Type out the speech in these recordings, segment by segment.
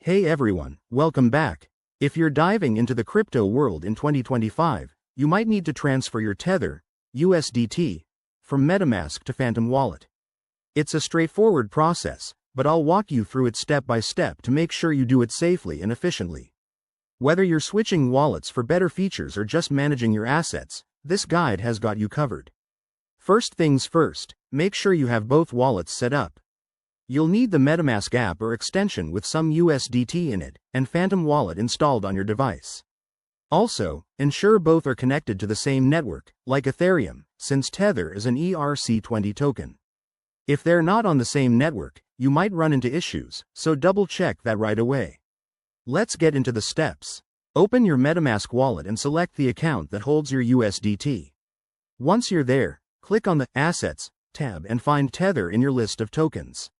Hey everyone, welcome back. If you're diving into the crypto world in 2025, you might need to transfer your Tether, USDT, from Metamask to Phantom wallet. It's a straightforward process, but I'll walk you through it step by step to make sure you do it safely and efficiently. Whether you're switching wallets for better features or just managing your assets, this guide has got you covered. First things first, make sure you have both wallets set up. You'll need the Metamask app or extension with some USDT in it, and Phantom wallet installed on your device. Also, ensure both are connected to the same network, like Ethereum, since Tether is an ERC20 token. If they're not on the same network, you might run into issues, so double-check that right away. Let's get into the steps. Open your Metamask wallet and select the account that holds your USDT. Once you're there, click on the Assets tab and find Tether in your list of tokens.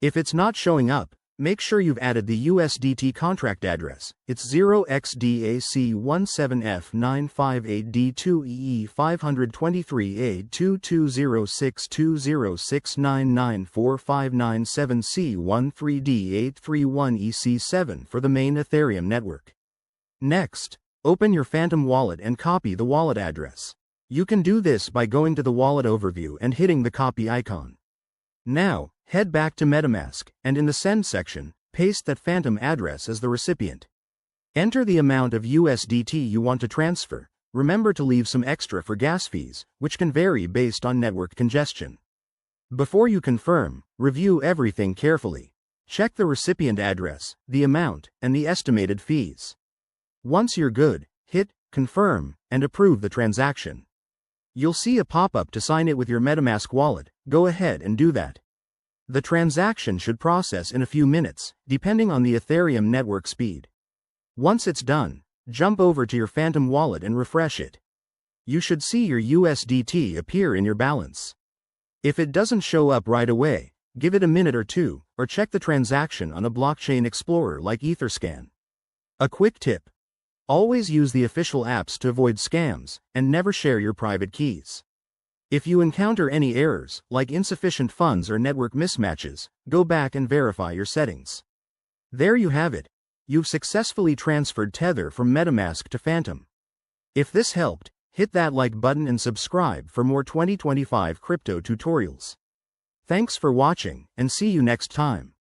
If it's not showing up, make sure you've added the USDT contract address. It's 0xDAC178D2EE523A22069945997C13D831EC7 for the main Ethereum network. Next, open your Phantom wallet and copy the wallet address. You can do this by going to the wallet overview and hitting the copy icon. Now, head back to Metamask, and in the Send section, paste that Phantom address as the recipient. Enter the amount of USDT you want to transfer. Remember to leave some extra for gas fees, which can vary based on network congestion. Before you confirm, review everything carefully. Check the recipient address, the amount, and the estimated fees. Once you're good, hit Confirm and approve the transaction. You'll see a pop-up to sign it with your Metamask wallet. Go ahead and do that. The transaction should process in a few minutes, depending on the Ethereum network speed. Once it's done, jump over to your Phantom wallet and refresh it. You should see your USDT appear in your balance. If it doesn't show up right away, give it a minute or two, or check the transaction on a blockchain explorer like Etherscan. A quick tip: always use the official apps to avoid scams, and never share your private keys. If you encounter any errors, like insufficient funds or network mismatches, go back and verify your settings. There you have it. You've successfully transferred Tether from Metamask to Phantom. If this helped, hit that like button and subscribe for more 2025 crypto tutorials. Thanks for watching, and see you next time.